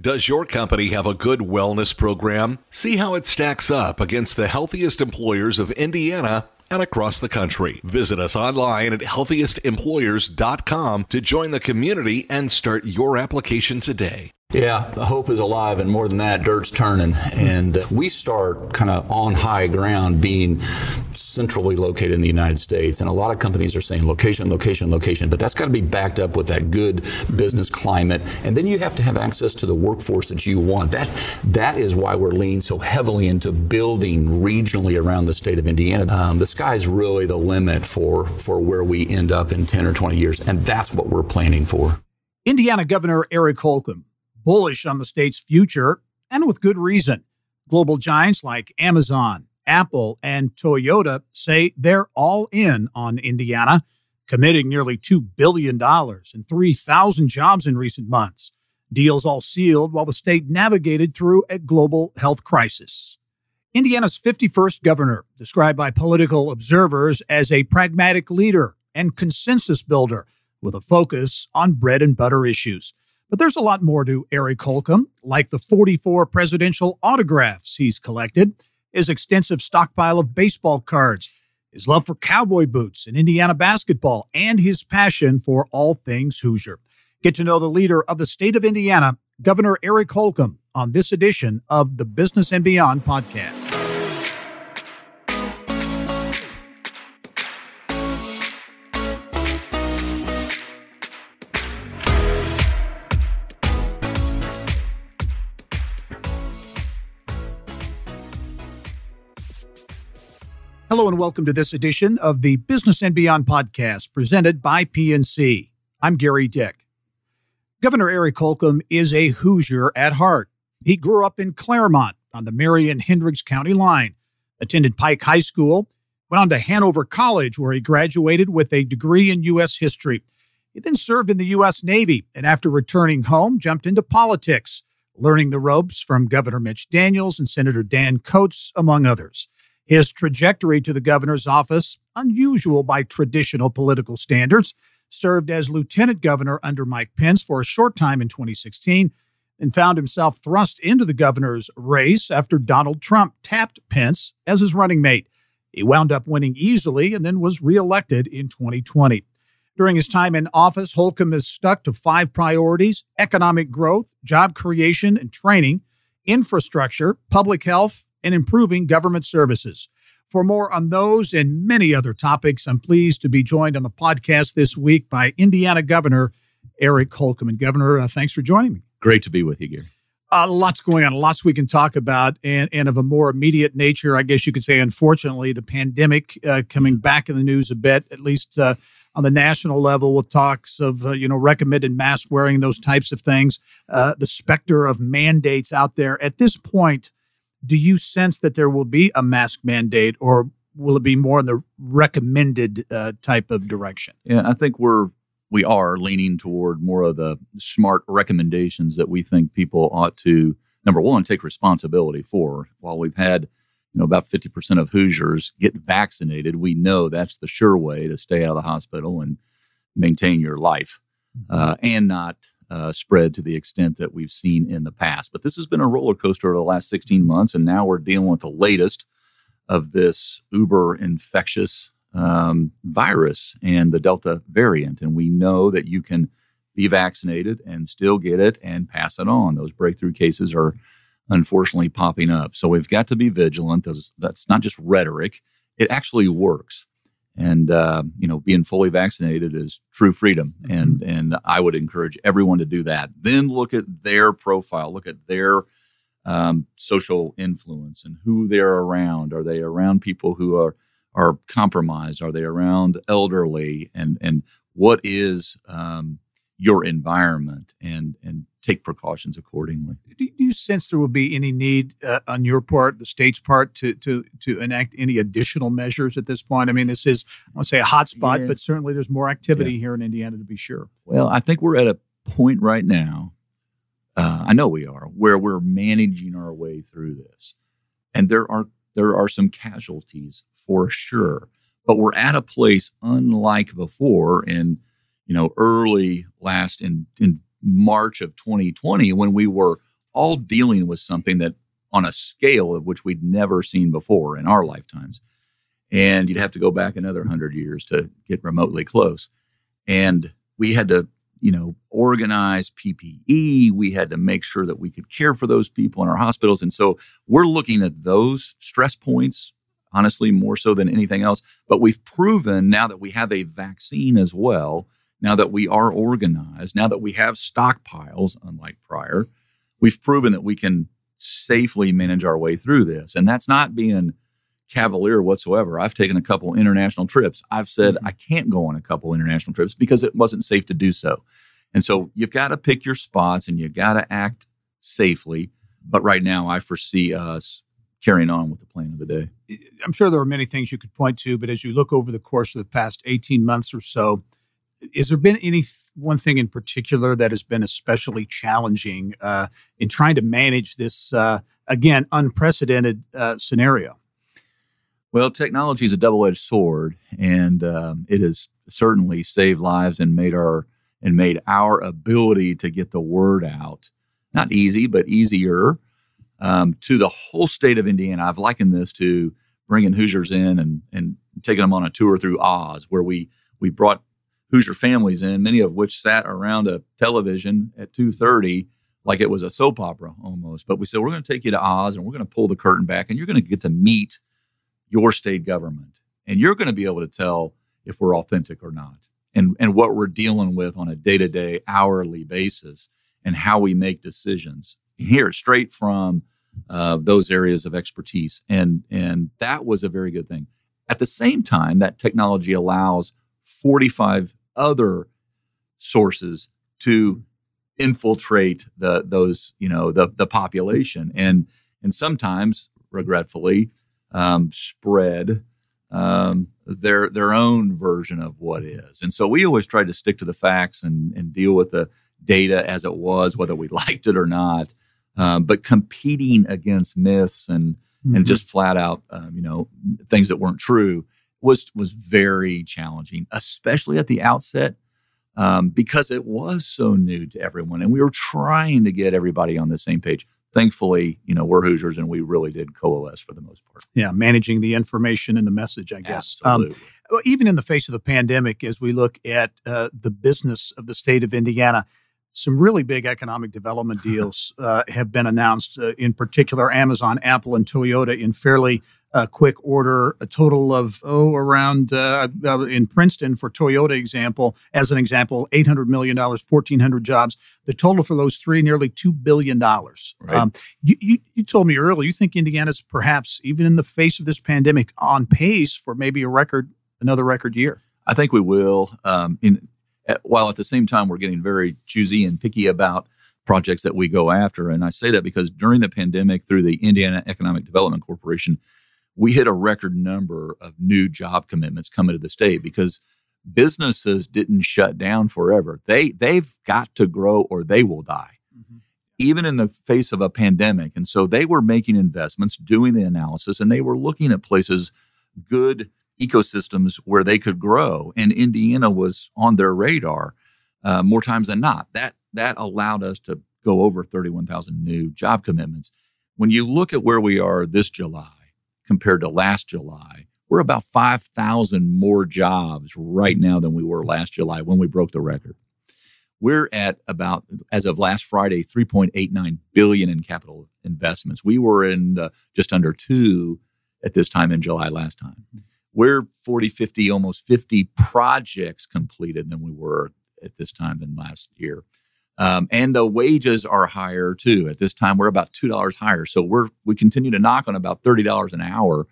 Does your company have a good wellness program? See how it stacks up against the healthiest employers of Indiana and across the country. Visit us online at healthiestemployers.com to join the community and start your application today. Yeah, the hope is alive, and more than that, dirt's turning. And we start kind of on high ground, being centrally located in the United States. And a lot of companies are saying location, location, location, but that's got to be backed up with that good business climate. And then you have to have access to the workforce that you want. That is why we're leaning so heavily into building regionally around the state of Indiana. The sky's really the limit for where we end up in 10 or 20 years, and that's what we're planning for. Indiana Governor Eric Holcomb, bullish on the state's future, and with good reason. Global giants like Amazon, Apple, and Toyota say they're all in on Indiana, committing nearly $2 billion and 3,000 jobs in recent months. Deals all sealed while the state navigated through a global health crisis. Indiana's 51st governor, described by political observers as a pragmatic leader and consensus builder with a focus on bread and butter issues. But there's a lot more to Eric Holcomb, like the 44 presidential autographs he's collected, his extensive stockpile of baseball cards, his love for cowboy boots and Indiana basketball, and his passion for all things Hoosier. Get to know the leader of the state of Indiana, Governor Eric Holcomb, on this edition of the Business and Beyond podcast. Hello and welcome to this edition of the Business and Beyond podcast presented by PNC. I'm Gary Dick. Governor Eric Holcomb is a Hoosier at heart. He grew up in Claremont on the Marion-Hendricks County line, attended Pike High School, went on to Hanover College where he graduated with a degree in U.S. history. He then served in the U.S. Navy and after returning home, jumped into politics, learning the ropes from Governor Mitch Daniels and Senator Dan Coates, among others. His trajectory to the governor's office, unusual by traditional political standards, served as lieutenant governor under Mike Pence for a short time in 2016 and found himself thrust into the governor's race after Donald Trump tapped Pence as his running mate. He wound up winning easily and then was reelected in 2020. During his time in office, Holcomb has stuck to 5 priorities: economic growth, job creation and training, infrastructure, public health, and improving government services. For more on those and many other topics, I'm pleased to be joined on the podcast this week by Indiana Governor Eric Holcomb. And Governor, thanks for joining me. Great to be with you, Gary. Lots going on, lots we can talk about, and of a more immediate nature, I guess you could say, unfortunately, the pandemic coming back in the news a bit, at least on the national level with talks of, recommended mask wearing, those types of things, the specter of mandates out there. At this point, do you sense that there will be a mask mandate, or will it be more in the recommended type of direction? Yeah, I think we are leaning toward more of the smart recommendations that we think people ought to, number one, take responsibility for. While we've had, about 50% of Hoosiers get vaccinated, we know that's the sure way to stay out of the hospital and maintain your life and not spread to the extent that we've seen in the past. But this has been a roller coaster over the last 16 months, and now we're dealing with the latest of this uber infectious virus and the Delta variant. And we know that you can be vaccinated and still get it and pass it on. Those breakthrough cases are unfortunately popping up. So we've got to be vigilant. That's not just rhetoric. It actually works. And, being fully vaccinated is true freedom. And I would encourage everyone to do that. Then look at their profile, look at their social influence and who they're around. Are they around people who are compromised? Are they around elderly? And what is your environment? And take precautions accordingly. Do you sense there will be any need on your part, the state's part, to enact any additional measures at this point? I mean, this is, I want to say, a hot spot, but certainly there's more activity here in Indiana, to be sure. Well, I think we're at a point right now, I know we are, where we're managing our way through this. And there are some casualties for sure, but we're at a place unlike before in, early in March of 2020, when we were all dealing with something that on a scale of which we'd never seen before in our lifetimes. And you'd have to go back another 100 years to get remotely close. And we had to, organize PPE. We had to make sure that we could care for those people in our hospitals. And so we're looking at those stress points, honestly, more so than anything else. But we've proven now that we have a vaccine as well, now that we are organized, now that we have stockpiles, unlike prior, we've proven that we can safely manage our way through this. And that's not being cavalier whatsoever. I've taken a couple international trips. I've said I can't go on a couple international trips because it wasn't safe to do so. And so you've got to pick your spots and you got to act safely. But right now I foresee us carrying on with the plan of the day. I'm sure there are many things you could point to, but as you look over the course of the past 18 months or so, has there been any one thing in particular that has been especially challenging in trying to manage this, again, unprecedented scenario? Well, technology is a double-edged sword, and it has certainly saved lives and made our ability to get the word out not easy, but easier to the whole state of Indiana. I've likened this to bringing Hoosiers in and taking them on a tour through Oz, where we brought Hoosier families in, many of which sat around a television at 2:30 like it was a soap opera almost. But we said, we're going to take you to Oz and we're going to pull the curtain back and you're going to get to meet your state government. And you're going to be able to tell if we're authentic or not and what we're dealing with on a day-to-day, hourly basis and how we make decisions here straight from those areas of expertise. And that was a very good thing. At the same time, that technology allows 45 other sources to infiltrate the population and sometimes, regretfully, spread their own version of what is. And so we always tried to stick to the facts and deal with the data as it was, whether we liked it or not. But competing against myths and just flat out, things that weren't true was very challenging, especially at the outset, because it was so new to everyone, and we were trying to get everybody on the same page. Thankfully, we're Hoosiers, and we really did coalesce for the most part. Yeah, managing the information and the message, I guess. Absolutely. Even in the face of the pandemic, as we look at the business of the state of Indiana, some really big economic development deals have been announced, in particular Amazon, Apple, and Toyota in fairly quick order. A total of, around, in Princeton, for Toyota as an example, $800 million, 1,400 jobs. The total for those three, nearly $2 billion. Right. You told me earlier, you think Indiana's perhaps, even in the face of this pandemic, on pace for maybe another record year. I think we will. While at the same time, we're getting very choosy and picky about projects that we go after. And I say that because during the pandemic, through the Indiana Economic Development Corporation, we hit a record number of new job commitments coming to the state because businesses didn't shut down forever. They've got to grow or they will die, even in the face of a pandemic. And so they were making investments, doing the analysis, and they were looking at places, good ecosystems where they could grow. And Indiana was on their radar more times than not. That allowed us to go over 31,000 new job commitments. When you look at where we are this July compared to last July, we're about 5,000 more jobs right now than we were last July when we broke the record. We're at about, as of last Friday, $3.89 billion in capital investments. We were in just under $2 billion at this time in July last time. We're 40, 50, almost 50 projects completed than we were at this time in last year. And the wages are higher too. At this time, we're about $2 higher. So we continue to knock on about $30 an hour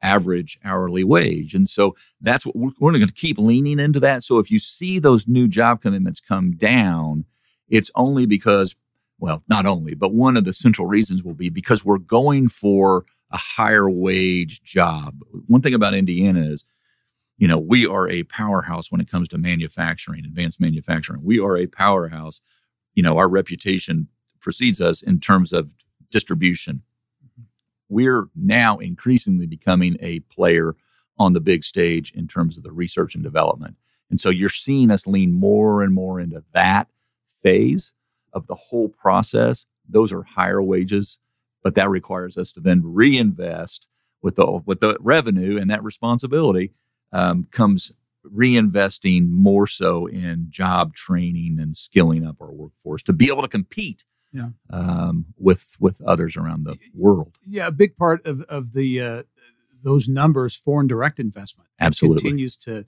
average hourly wage. And so that's what we're going to keep leaning into that. So if you see those new job commitments come down, it's only because, well, not only, but one of the central reasons will be because we're going for a higher wage job. One thing about Indiana is, we are a powerhouse when it comes to manufacturing, advanced manufacturing. We are a powerhouse. Our reputation precedes us in terms of distribution. We're now increasingly becoming a player on the big stage in terms of the research and development. And so you're seeing us lean more and more into that phase of the whole process. those are higher wages, but that requires us to then reinvest with the revenue, and that responsibility comes reinvesting more so in job training and skilling up our workforce to be able to compete with others around the world. Yeah, a big part of the those numbers, foreign direct investment, absolutely continues to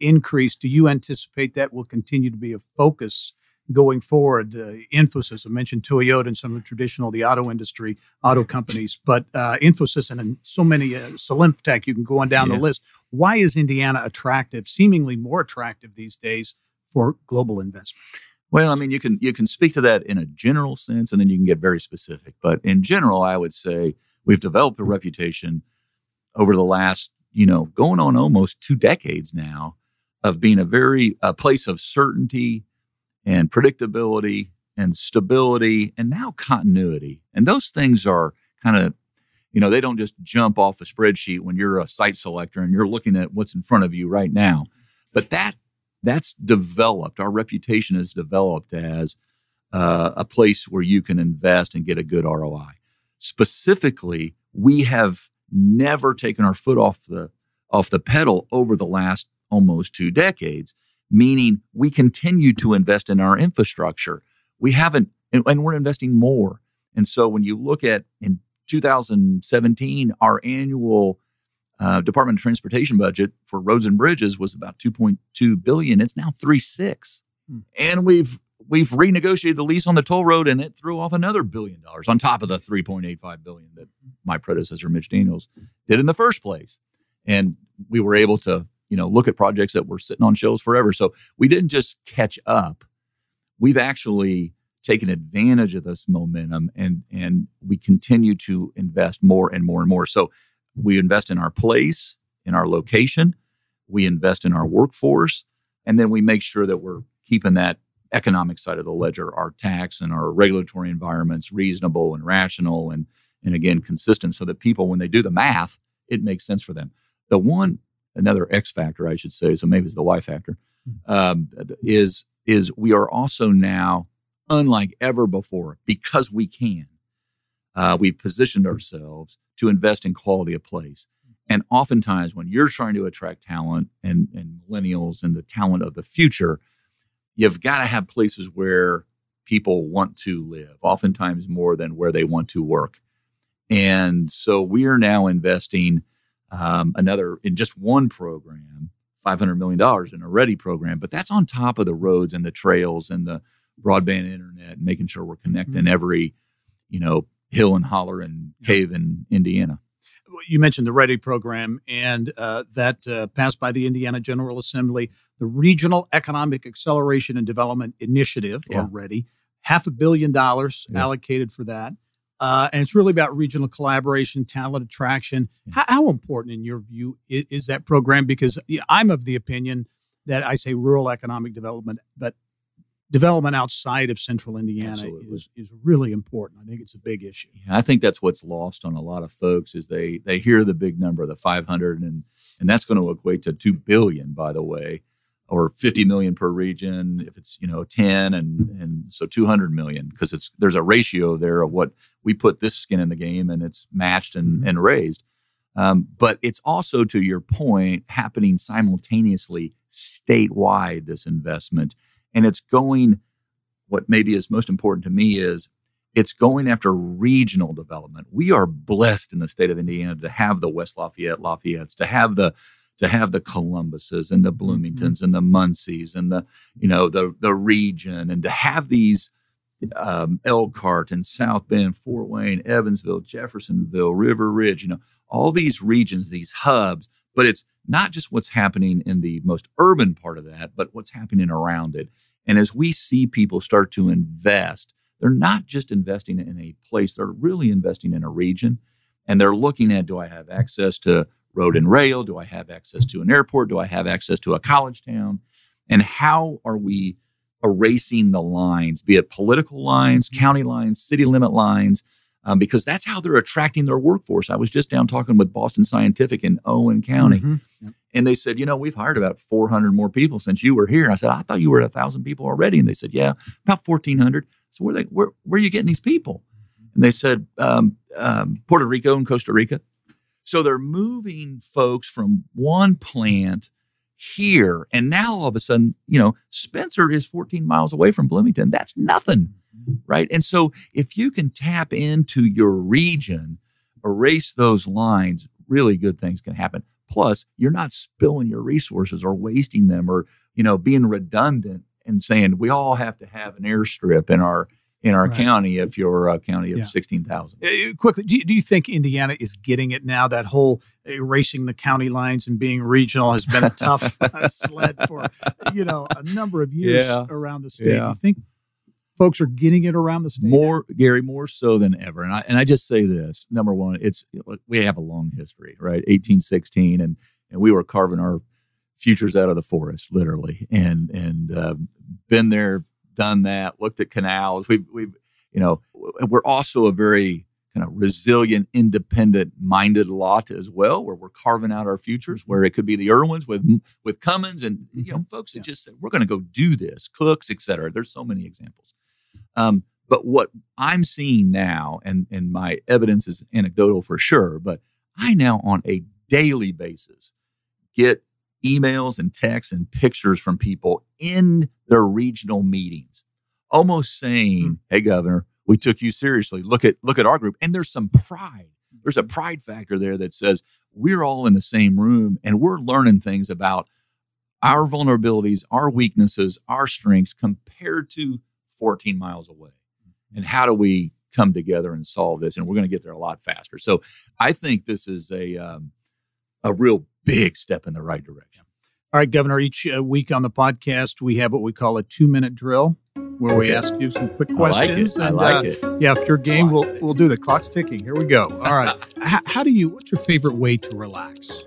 increase. Do you anticipate that will continue to be a focus going forward? Infosys, I mentioned Toyota and some of the traditional, the auto industry, auto companies, but Infosys and so many, Solimtech, you can go on down the list. Why is Indiana attractive, seemingly more attractive these days for global investment? Well, I mean, you can speak to that in a general sense, and then you can get very specific. But in general, I would say we've developed a reputation over the last, going on almost 2 decades now, of being a place of certainty and predictability and stability and now continuity. And those things are kind of, they don't just jump off a spreadsheet when you're a site selector and you're looking at what's in front of you right now. But that's developed. Our reputation is developed as a place where you can invest and get a good ROI. Specifically, we have never taken our foot off the pedal over the last almost 2 decades, meaning we continue to invest in our infrastructure. We haven't, and we're investing more. And so when you look at in 2017, our annual Department of Transportation budget for roads and bridges was about $2.2 billion. It's now $3.6 billion. And we've renegotiated the lease on the toll road, and it threw off another $1 billion on top of the $3.85 billion that my predecessor, Mitch Daniels, did in the first place. And we were able to, look at projects that were sitting on shelves forever. So we didn't just catch up. We've actually taken advantage of this momentum, and we continue to invest more and more and more. So we invest in our place, in our location, we invest in our workforce, and then we make sure that we're keeping that economic side of the ledger, our tax and our regulatory environments reasonable and rational and again, consistent, so that people, when they do the math, it makes sense for them. Another X factor, I should say, so maybe it's the Y factor, is we are also now, unlike ever before, because we can, we've positioned ourselves to invest in quality of place. And oftentimes when you're trying to attract talent and millennials and the talent of the future, you've got to have places where people want to live, oftentimes more than where they want to work. And so we are now investing in just one program, $500 million in a READY program, but that's on top of the roads and the trails and the broadband internet, and making sure we're connecting every, hill and holler and cave in Indiana. You mentioned the READY program, and that passed by the Indiana General Assembly, the Regional Economic Acceleration and Development Initiative, or READY, $500 million allocated for that. And it's really about regional collaboration, talent attraction. How important, in your view, is that program? Because I'm of the opinion that I say rural economic development, but development outside of central Indiana is really important. I think it's a big issue. Yeah, I think that's what's lost on a lot of folks is they hear the big number, the 500, and that's going to equate to $2 billion, by the way, or 50 million per region if it's 10, and so 200 million, because there's a ratio there of what we put this skin in the game, and it's matched and raised. But it's also, to your point, happening simultaneously statewide, this investment. And it's going, what maybe is most important to me is it's going after regional development. We are blessed in the state of Indiana to have the West Lafayette's, to have the Columbuses and the Bloomingtons and the Muncies and the region, and to have these Elkhart and South Bend, Fort Wayne, Evansville, Jeffersonville, River Ridge, all these regions, these hubs. But it's not just what's happening in the most urban part of that, but what's happening around it. And as we see people start to invest, they're not just investing in a place, they're really investing in a region. And they're looking at, do I have access to road and rail? Do I have access to an airport? Do I have access to a college town? And how are we erasing the lines, be it political lines, county lines, city limit lines, because that's how they're attracting their workforce. I was just down talking with Boston Scientific in Owen County, and they said, we've hired about 400 more people since you were here. I said, I thought you were 1,000 people already. And they said, yeah, about 1,400. So where are you getting these people? And they said, Puerto Rico and Costa Rica. So they're moving folks from one plant here. And now all of a sudden, Spencer is 14 miles away from Bloomington. That's nothing, right? And so if you can tap into your region, erase those lines, really good things can happen. Plus, you're not spilling your resources or wasting them or, being redundant and saying we all have to have an airstrip in our right. county if you're a county of 16,000. Quickly, do you think Indiana is getting it now? That whole erasing the county lines and being regional has been a tough sled for, a number of years around the state. Do you think folks are getting it around the state? Gary, more so than ever. And I just say this, number one, we have a long history, right? 1816, and we were carving our futures out of the forest, literally, and been there, done that, looked at canals. We're also a very kind of resilient, independent-minded lot as well, where we're carving out our futures, where it could be the Irwins with Cummins and folks that just said, we're going to go do this, Cooks, et cetera. There's so many examples. But what I'm seeing now, and my evidence is anecdotal for sure, but I now on a daily basis get emails and texts and pictures from people in their regional meetings, almost saying, hey, Governor, we took you seriously. Look at our group. And there's some pride. There's a pride factor there that says we're all in the same room and we're learning things about our vulnerabilities, our weaknesses, our strengths compared to 14 miles away. And how do we come together and solve this? And we're going to get there a lot faster. So I think this is a real big step in the right direction. All right, Governor, each week on the podcast, we have what we call a 2-minute drill where we ask you some quick questions. I like it. Yeah, if you're game, we'll do the clock's ticking. Here we go. All right. What's your favorite way to relax?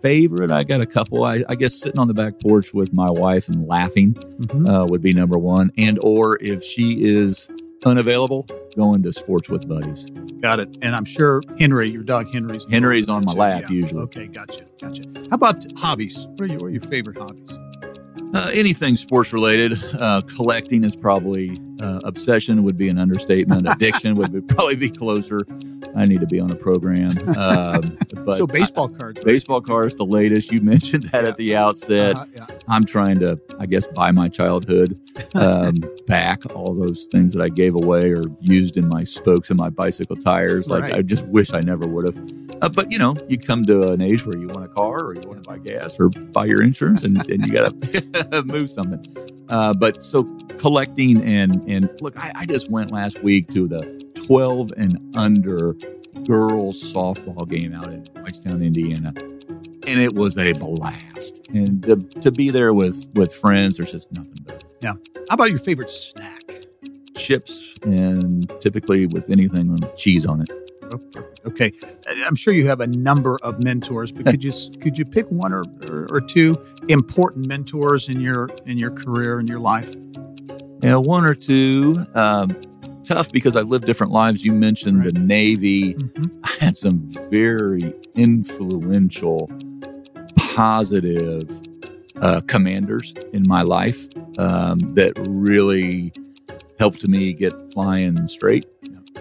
Favorite? I got a couple. I guess sitting on the back porch with my wife and laughing would be number one. And or if she is unavailable, going to sports with buddies. Got it. And I'm sure Henry, your dog Henry's on my lap usually. Okay, gotcha. How about hobbies? What are your favorite hobbies? Anything sports related. Collecting is probably obsession would be an understatement. Addiction would probably be closer. I need to be on a program. But so baseball cards. Right? Baseball cards, the latest. You mentioned that at the outset. I'm trying to, I guess, buy my childhood back. All those things that I gave away or used in my spokes and my bicycle tires. Like I just wish I never would have. But you come to an age where you want a car or you want to buy gas or buy your insurance and you got to move something. But so collecting and look, I just went last week to the 12 and under girls softball game out in Whitestown, Indiana. And it was a blast. And to be there with friends, there's just nothing better. Yeah. How about your favorite snack? Chips, and typically with anything on cheese on it. Oh, perfect. Okay. I'm sure you have a number of mentors, but could you pick one or two important mentors in your career, in your life? Yeah, one or two. Tough because I've lived different lives. You mentioned the Navy. Mm-hmm. I had some very influential, positive commanders in my life that really helped me get flying straight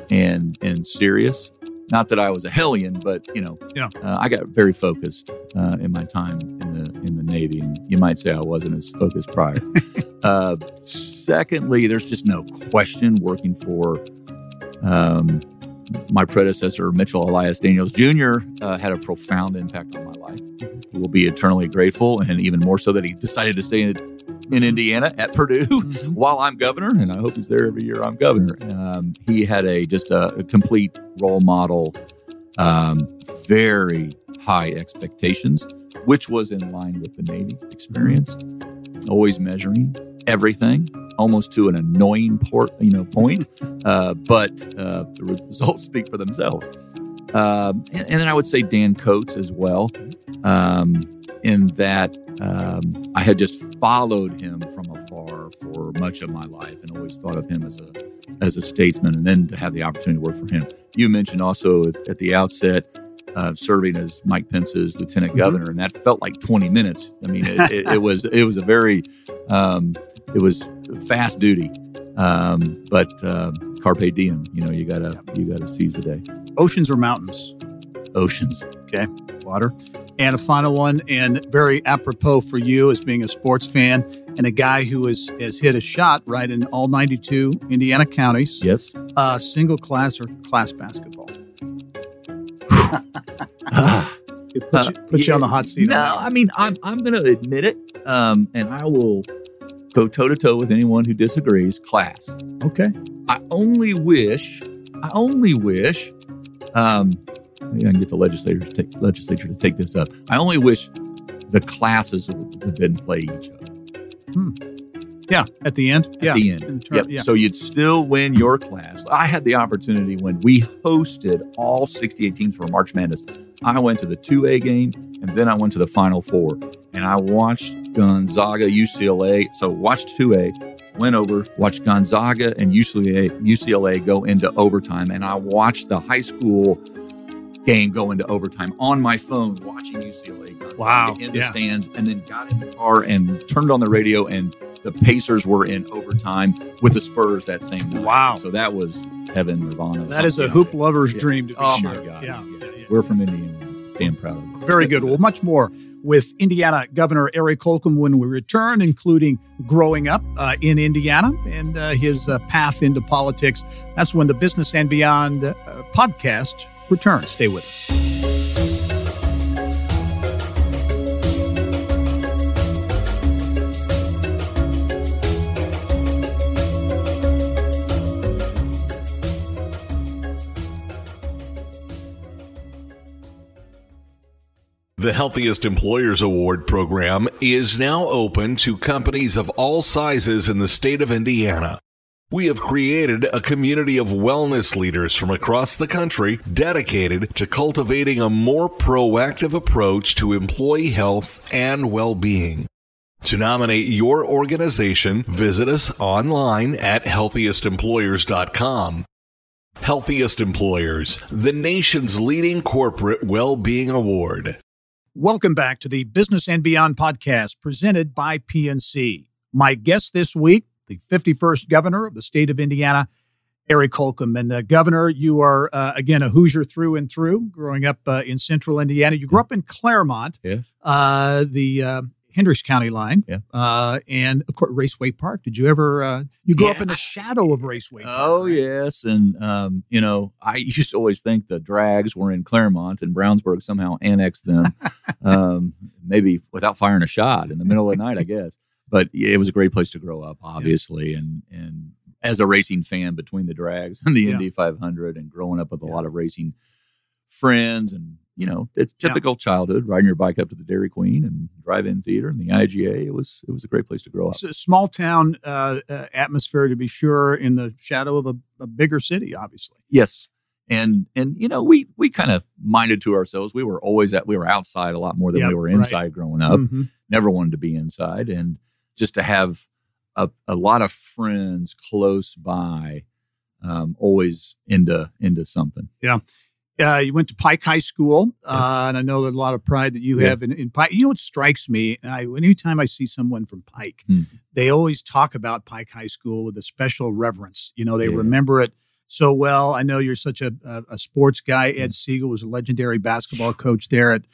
and serious. Not that I was a hellion, but I got very focused in my time in the Navy, and you might say I wasn't as focused prior. Secondly, there's just no question working for my predecessor, Mitchell Elias Daniels Jr., had a profound impact on my life. We'll be eternally grateful, and even more so that he decided to stay in Indiana at Purdue while I'm governor, and I hope he's there every year I'm governor. He had a complete role model, very high expectations, which was in line with the Navy experience, always measuring everything, almost to an annoying point, but the results speak for themselves. And then I would say Dan Coates as well, in that I had just followed him from afar for much of my life and always thought of him as a statesman, and then to have the opportunity to work for him. You mentioned also at the outset serving as Mike Pence's lieutenant governor, and that felt like 20 minutes. I mean, it was a very it was fast duty, But carpe diem, you gotta seize the day. Oceans or mountains? Oceans. Okay, water. And a final one, and very apropos for you as being a sports fan and a guy who has hit a shot right in all 92 Indiana counties. Yes. Single class or class basketball? It puts you on the hot seat. No, I mean, I'm going to admit it, and I will go toe-to-toe with anyone who disagrees. Class. Okay. I only wish, maybe I can get the legislature to take this up. I only wish the classes didn't play each other. Yeah, at the end. At the end. Yep. Yeah. So you'd still win your class. I had the opportunity when we hosted all 68 teams for March Madness. I went to the 2A game, and then I went to the Final Four. And I watched Gonzaga, UCLA. So watched 2A, went over, watched Gonzaga and UCLA go into overtime. And I watched the high school game go into overtime on my phone, watching UCLA in the stands, and then got in the car and turned on the radio, and the Pacers were in overtime with the Spurs that same night. Wow. So that was heaven, nirvana. That is a hoop lover's dream, to be sure. My God. Yeah. We're from Indiana. Damn proud of it. Very good. Well, much more with Indiana Governor Eric Holcomb when we return, including growing up in Indiana and his path into politics. That's when the Business and Beyond podcast returns. Stay with us. The Healthiest Employers Award program is now open to companies of all sizes in the state of Indiana. We have created a community of wellness leaders from across the country dedicated to cultivating a more proactive approach to employee health and well-being. To nominate your organization, visit us online at healthiestemployers.com. Healthiest Employers, the nation's leading corporate well-being award. Welcome back to the Business and Beyond podcast presented by PNC. My guest this week, the 51st governor of the state of Indiana, Eric Holcomb. And Governor, you are, again, a Hoosier through and through, growing up in central Indiana. You grew up in Claremont, yes, the Hendricks County line, and, of course, Raceway Park. Did you ever, you grew up in the shadow of Raceway Park? Oh, right? Yes. And, I used to always think the Drags were in Claremont and Brownsburg somehow annexed them, maybe without firing a shot in the middle of the night, I guess. But it was a great place to grow up, obviously. Yeah. And as a racing fan between the Drags and the Indy 500 and growing up with a lot of racing friends and, it's typical childhood, riding your bike up to the Dairy Queen and drive-in theater and the IGA. It was a great place to grow up. It's a small town atmosphere, to be sure, in the shadow of a bigger city, obviously. Yes. And we kind of minded to ourselves. We were outside a lot more than we were inside growing up. Mm-hmm. Never wanted to be inside. And just to have a lot of friends close by, always into something. Yeah. You went to Pike High School, and I know there's a lot of pride that you have in Pike. You know what strikes me? Anytime I see someone from Pike, they always talk about Pike High School with a special reverence. They remember it so well. I know you're such a sports guy. Ed Siegel was a legendary basketball coach there at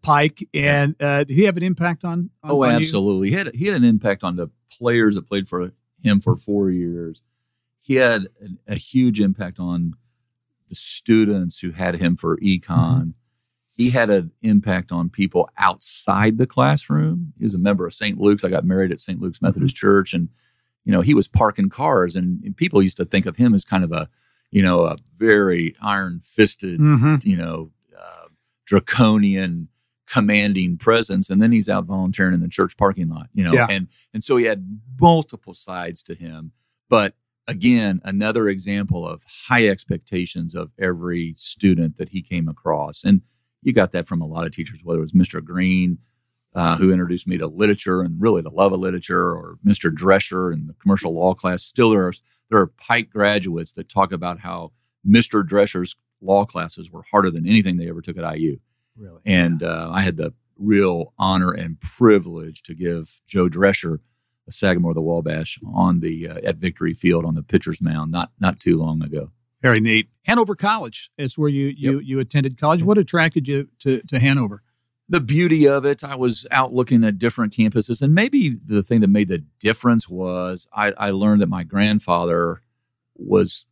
Pike. And did he have an impact on absolutely. You? He had an impact on the players that played for him for 4 years. He had a huge impact on the students who had him for econ. Mm-hmm. He had an impact on people outside the classroom. He was a member of St. Luke's. I got married at St. Luke's Methodist Church, and he was parking cars, and people used to think of him as kind of a very iron-fisted, draconian, commanding presence. And then he's out volunteering in the church parking lot, and so he had multiple sides to him, but. Again, another example of high expectations of every student that he came across. And you got that from a lot of teachers, whether it was Mr. Green, who introduced me to literature and really the love of literature, or Mr. Drescher in the commercial law class. Still, there are Pike graduates that talk about how Mr. Drescher's law classes were harder than anything they ever took at IU. Really? And I had the real honor and privilege to give Joe Drescher Sagamore the Wabash on the at Victory Field on the pitcher's mound not too long ago. Very neat. Hanover College is where you attended college. What attracted you to Hanover? The beauty of it, I was out looking at different campuses, and maybe the thing that made the difference was I learned that my grandfather was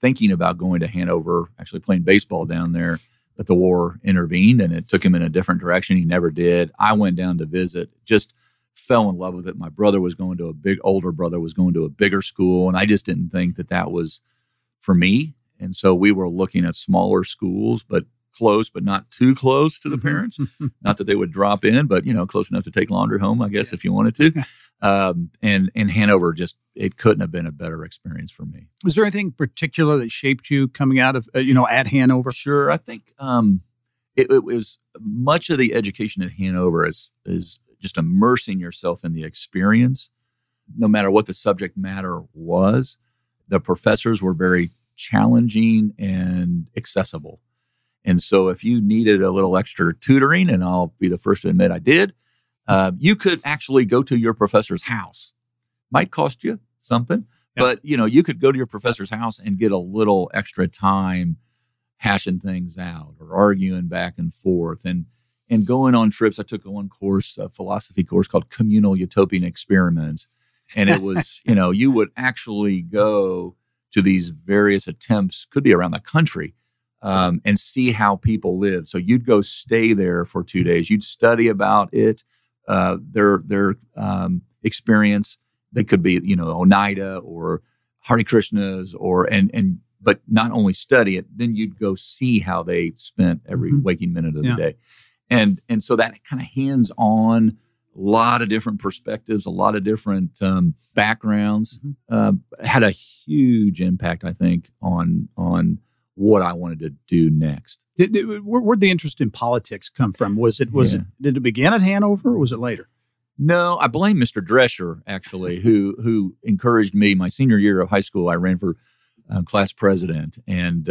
thinking about going to Hanover, actually playing baseball down there, but the war intervened and it took him in a different direction. He never did. I went down to visit, just fell in love with it. My brother was going to older brother was going to a bigger school, and I just didn't think that was for me. And so we were looking at smaller schools, but close, but not too close to the parents. Not that they would drop in, but, close enough to take laundry home, I guess, if you wanted to. And Hanover it couldn't have been a better experience for me. Was there anything particular that shaped you coming out of, at Hanover? Sure. I think it was much of the education at Hanover is just immersing yourself in the experience, no matter what the subject matter was. The professors were very challenging and accessible. And so if you needed a little extra tutoring, and I'll be the first to admit I did, you could actually go to your professor's house. Might cost you something, but you could go to your professor's house and get a little extra time hashing things out or arguing back and forth and going on trips. I took one course, a philosophy course called Communal Utopian Experiments. And it was, you would actually go to these various attempts, could be around the country, and see how people live. So you'd go stay there for 2 days. You'd study about it, their experience. They could be, Oneida or Hare Krishnas but not only study it, then you'd go see how they spent every waking minute of the day. And so that kind of hands-on, a lot of different perspectives, a lot of different backgrounds, had a huge impact, I think, on what I wanted to do next. Where'd the interest in politics come from? Did it begin at Hanover or was it later? No, I blame Mr. Drescher, actually, who encouraged me. My senior year of high school, I ran for class president, and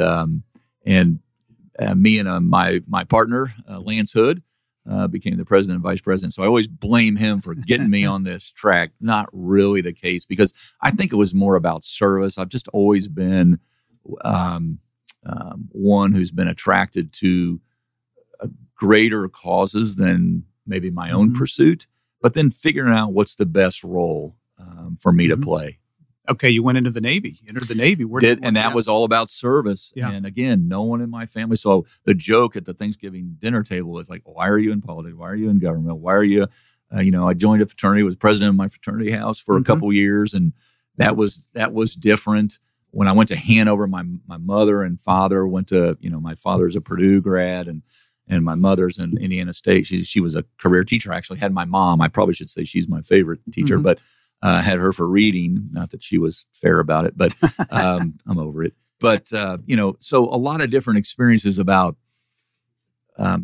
me and my partner, Lance Hood, became the president and vice president. So I always blame him for getting me on this track. Not really the case, because I think it was more about service. I've just always been one who's been attracted to greater causes than maybe my own pursuit, but then figuring out what's the best role for me to play. Okay, you went into the Navy. Entered the Navy. That was all about service. Yeah. And again, no one in my family. So the joke at the Thanksgiving dinner table is like, why are you in politics? Why are you in government? Why are you, I joined a fraternity, was president of my fraternity house for a couple years. And that was different. When I went to Hanover, my mother and father went to, my father's a Purdue grad and my mother's in Indiana State. She was a career teacher. I actually had my mom. I probably should say she's my favorite teacher, but had her for reading. Not that she was fair about it, but I'm over it. But, so a lot of different experiences about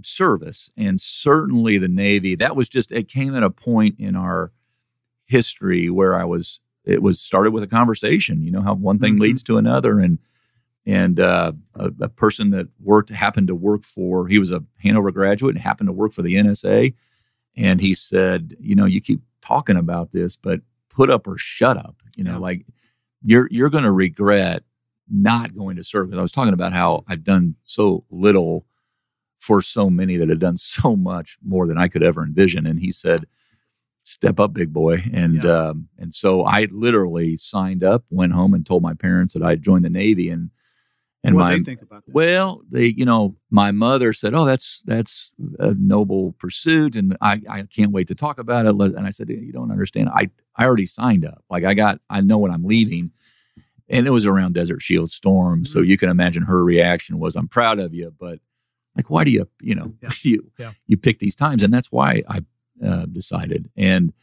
service, and certainly the Navy. That was it came at a point in our history where it was started with a conversation, how one thing leads to another. And a person that happened to work for, he was a Hanover graduate and happened to work for the NSA. And he said, you keep talking about this, but put up or shut up, like you're going to regret not going to serve. Because I was talking about how I've done so little for so many that have done so much more than I could ever envision. And he said, step up, big boy. And so I literally signed up, went home and told my parents that I had joined the Navy. And what they think about that? Well, my mother said, "Oh, that's a noble pursuit, and I can't wait to talk about it." And I said, "You don't understand. I already signed up. Like I know when I'm leaving." And it was around Desert Shield Storm, so you can imagine her reaction was, "I'm proud of you, but like, why do you you pick these times?" And that's why I decided, and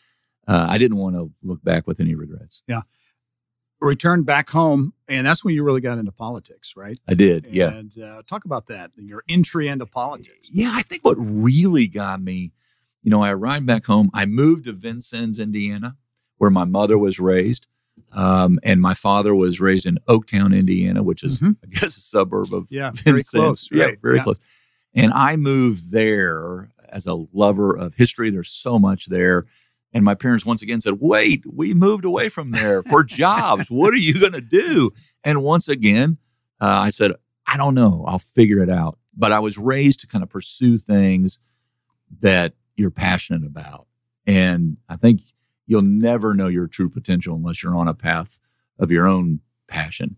I didn't want to look back with any regrets. Yeah. Returned back home, and that's when you really got into politics, right? I did, yeah. And talk about that, your entry into politics. Yeah, I think what really got me, I arrived back home. I moved to Vincennes, Indiana, where my mother was raised, and my father was raised in Oaktown, Indiana, which is, I guess, a suburb of Vincennes. Very close. Right? Yeah, very close. And I moved there as a lover of history. There's so much there. And my parents once again said, wait, we moved away from there for jobs. What are you going to do? And once again, I said, I don't know. I'll figure it out. But I was raised to kind of pursue things that you're passionate about. And I think you'll never know your true potential unless you're on a path of your own passion.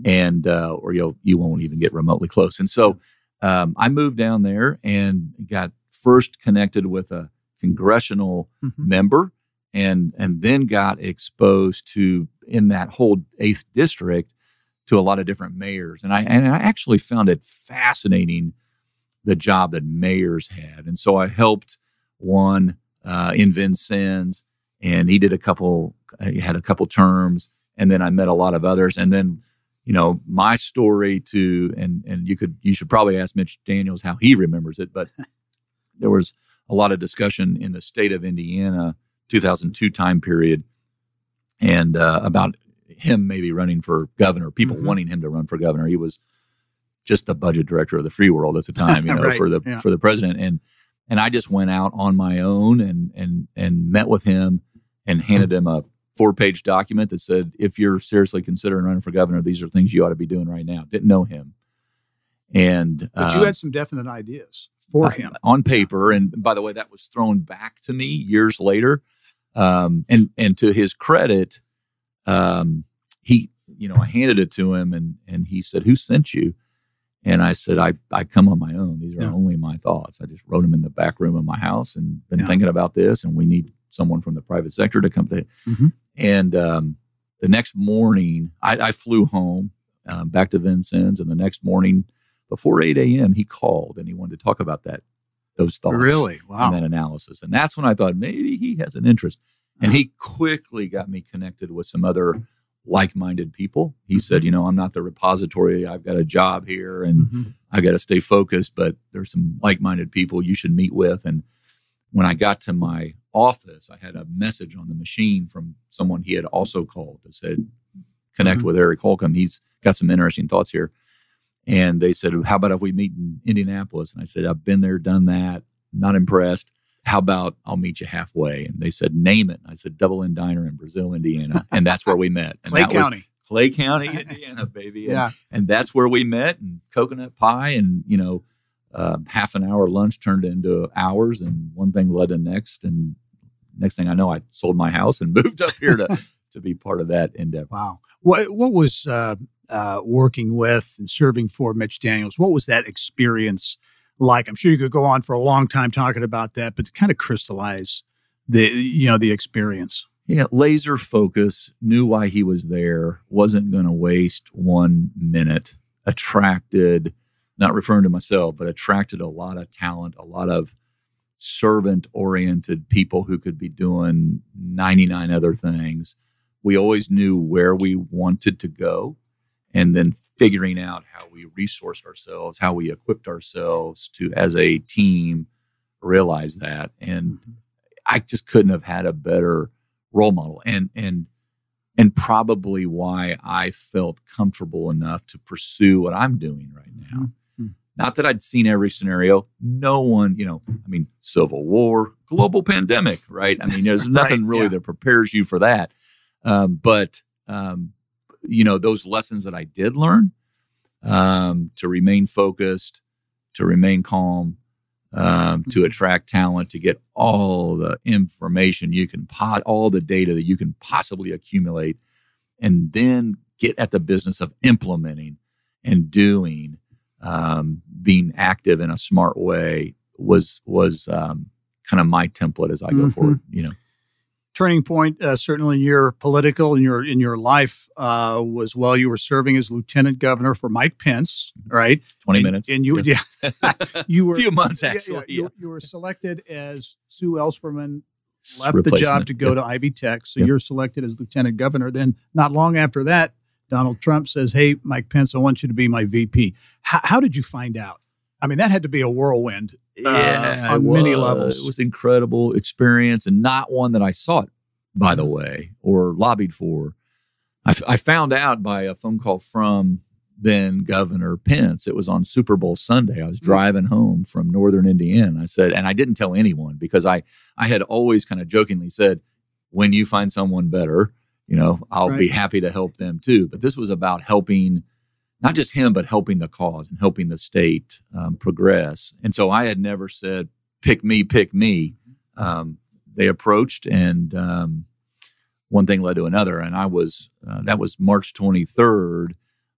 And or you won't even get remotely close. And so I moved down there and got first connected with a congressional member, and then got exposed to, in that whole 8th district, to a lot of different mayors. And I actually found it fascinating, the job that mayors had. And so I helped one in Vincennes, and he had a couple terms, and then I met a lot of others. And then, my story and you should probably ask Mitch Daniels how he remembers it, but there was a lot of discussion in the state of Indiana, 2002 time period, and about him maybe running for governor, people wanting him to run for governor. He was just the budget director of the free world at the time, right. for the president. And I just went out on my own and met with him and handed him a 4-page document that said, if you're seriously considering running for governor, these are things you ought to be doing right now. Didn't know him. But you had some definite ideas for him on paper. And by the way, that was thrown back to me years later. And to his credit, he, I handed it to him and he said, who sent you? And I said, I come on my own. These are only my thoughts. I just wrote them in the back room of my house and been thinking about this, and we need someone from the private sector to come to. And the next morning, I flew home back to Vincennes, and the next morning before 8 a.m., he called and he wanted to talk about those thoughts. Really? Wow. And that analysis. And that's when I thought maybe he has an interest. And he quickly got me connected with some other like-minded people. He said, I'm not the repository. I've got a job here and I got to stay focused, but there's some like-minded people you should meet with. And when I got to my office, I had a message on the machine from someone he had also called that said, connect with Eric Holcomb. He's got some interesting thoughts here. And they said, how about if we meet in Indianapolis? And I said, I've been there, done that, not impressed. How about I'll meet you halfway? And they said, name it. I said, Double N Diner in Brazil, Indiana. And that's where we met. And Clay County. Clay County, Indiana, baby. Yeah. And that's where we met, and coconut pie, and, half an hour lunch turned into hours, and one thing led to next. And next thing I know, I sold my house and moved up here to be part of that endeavor. Wow. What was working with and serving for Mitch Daniels? What was that experience like? I'm sure you could go on for a long time talking about that, but to kind of crystallize the experience. Yeah, laser focus, knew why he was there, wasn't going to waste 1 minute, attracted, not referring to myself, but attracted a lot of talent, a lot of servant-oriented people who could be doing 99 other things. We always knew where we wanted to go, and then figuring out how we resourced ourselves, how we equipped ourselves to, as a team, realize that. And I just couldn't have had a better role model, and probably why I felt comfortable enough to pursue what I'm doing right now. Not that I'd seen every scenario. No one, Civil War, global pandemic, right? There's nothing really that prepares you for that. But those lessons that I did learn, to remain focused, to remain calm, to attract talent, to get all the information you can, all the data that you can possibly accumulate, and then get at the business of implementing and doing, being active in a smart way was kind of my template as I go forward. Turning point, certainly in your political in your life, was while you were serving as lieutenant governor for Mike Pence, right? 20 minutes, and you, you were a few months actually. You were selected as Sue Ellspermann left the job to go to Ivy Tech, so you're selected as lieutenant governor. Then, not long after that, Donald Trump says, "Hey, Mike Pence, I want you to be my VP." How did you find out? That had to be a whirlwind. On many levels. It was an incredible experience, and not one that I sought, by the way, or lobbied for. I found out by a phone call from then Governor Pence. It was on Super Bowl Sunday. I was driving home from northern Indiana. I said, and I didn't tell anyone because I had always kind of jokingly said, when you find someone better, I'll be happy to help them too. But this was about helping not just him, but helping the cause and helping the state progress. And so I had never said, pick me, pick me. They approached, and one thing led to another. And I was, that was March 23rd,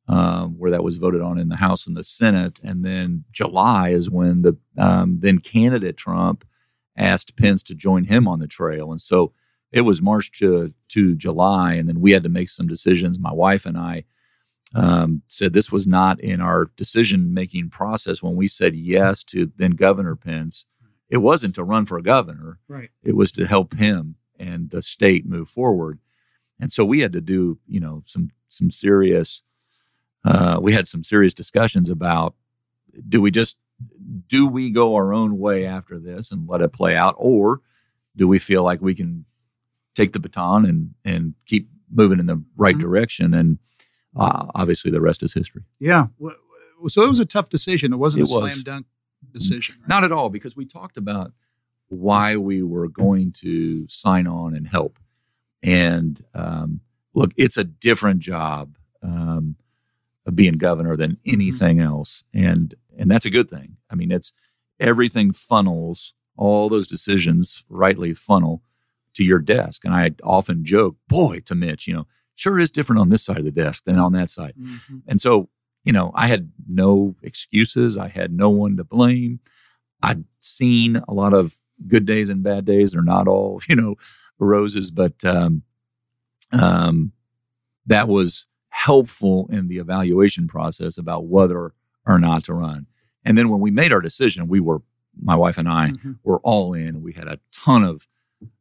where that was voted on in the House and the Senate. And then July is when the then candidate Trump asked Pence to join him on the trail. And so it was March to July, and then we had to make some decisions. My wife and I said this was not in our decision-making process when we said yes to then Governor Pence. It wasn't to run for governor. Right. It was to help him and the state move forward. And so we had to do, some serious, we had some serious discussions about, do we go our own way after this and let it play out? Or do we feel like we can take the baton and keep moving in the right direction? And obviously the rest is history. Yeah. So it was a tough decision. It wasn't a slam dunk decision. Right? Not at all, because we talked about why we were going to sign on and help. And look, it's a different job of being governor than anything else. And that's a good thing. I mean, it's everything funnels, all those decisions rightly funnel to your desk. And I often joke, boy, to Mitch, sure is different on this side of the desk than on that side. Mm-hmm. And so, I had no excuses. I had no one to blame. I'd seen a lot of good days and bad days. They're not all, roses, but that was helpful in the evaluation process about whether or not to run. And then when we made our decision, my wife and I were all in. We had a ton of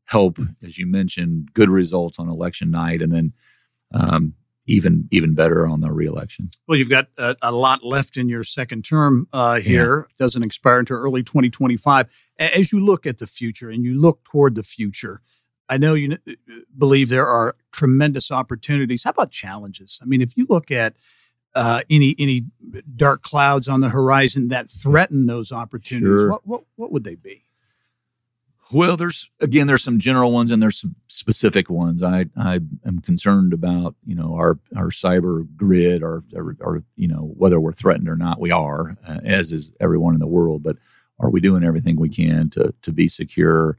help, as you mentioned, good results on election night, and then even better on the reelection. Well, you've got a lot left in your second term here. Yeah. It doesn't expire until early 2025. As you look at the future and you look toward the future, I know you believe there are tremendous opportunities. How about challenges? I mean, if you look at any dark clouds on the horizon that threaten those opportunities, sure. what would they be? Well, there's some general ones and there's some specific ones. I am concerned about, our cyber grid or whether we're threatened or not. We are, as is everyone in the world, but are we doing everything we can to be secure?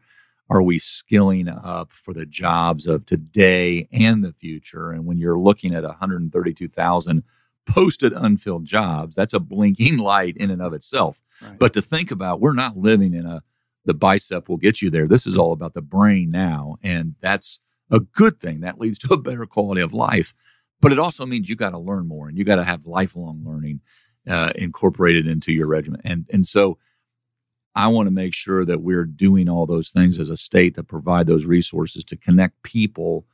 Are we skilling up for the jobs of today and the future? And when you're looking at 132,000 posted unfilled jobs, that's a blinking light in and of itself. Right. But to think about, we're not living in the bicep will get you there. This is all about the brain now. And that's a good thing. That leads to a better quality of life. But it also means you got to learn more and you got to have lifelong learning incorporated into your regimen. And so I want to make sure that we're doing all those things as a state that provide those resources to connect people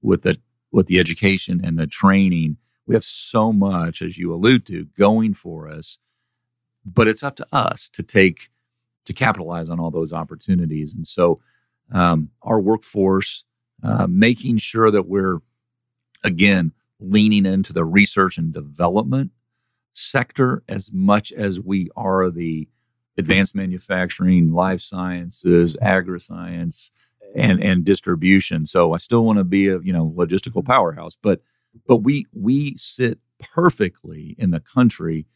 with the education and the training. We have so much, as you allude to, going for us, but it's up to us to capitalize on all those opportunities. And so our workforce, making sure that we're, again, leaning into the research and development sector as much as we are the advanced manufacturing, life sciences, agri-science, and distribution. So I still want to be a logistical powerhouse, but we sit perfectly in the country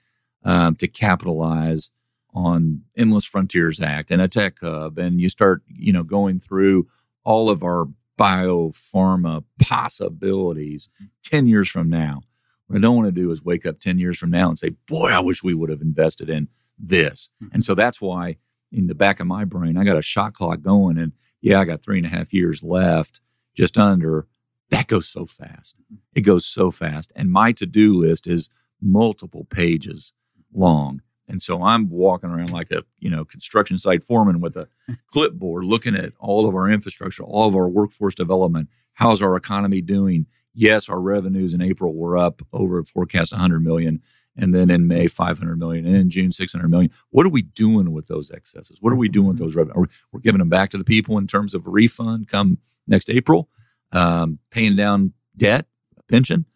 to capitalize on Endless Frontiers Act and a tech hub, and you start going through all of our biopharma possibilities 10 years from now. What I don't want to do is wake up 10 years from now and say, boy, I wish we would have invested in this. And so that's why in the back of my brain, I got a shot clock going, and I got 3.5 years left, just under. That goes so fast. It goes so fast. And my to-do list is multiple pages long. And so I'm walking around like a, construction site foreman with a clipboard, looking at all of our infrastructure, all of our workforce development. How's our economy doing? Yes, our revenues in April were up over forecast 100 million. And then in May, 500 million. And in June, 600 million. What are we doing with those excesses? What are we doing with those revenues? We're giving them back to the people in terms of a refund come next April, paying down debt, pension,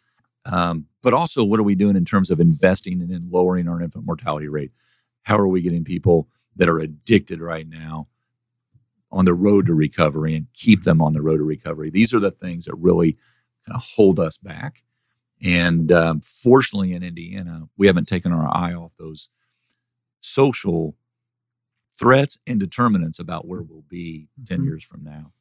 But also, what are we doing in terms of investing and in lowering our infant mortality rate? How are we getting people that are addicted right now on the road to recovery and keep them on the road to recovery? These are the things that really kind of hold us back. And fortunately, in Indiana, we haven't taken our eye off those social threats and determinants about where we'll be 10 years from now.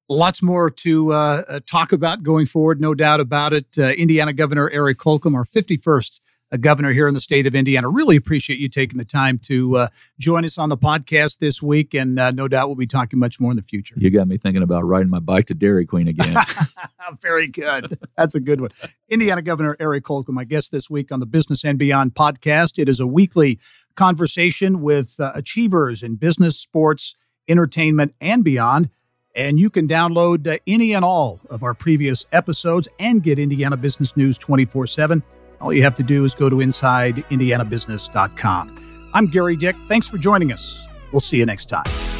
Lots more to talk about going forward, no doubt about it. Indiana Governor Eric Holcomb, our 51st governor here in the state of Indiana. Really appreciate you taking the time to join us on the podcast this week, and no doubt we'll be talking much more in the future. You got me thinking about riding my bike to Dairy Queen again. Very good. That's a good one. Indiana Governor Eric Holcomb, my guest this week on the Business and Beyond podcast. It is a weekly conversation with achievers in business, sports, entertainment, and beyond. And you can download any and all of our previous episodes and get Indiana business news 24/7. All you have to do is go to InsideIndianaBusiness.com. I'm Gary Dick. Thanks for joining us. We'll see you next time.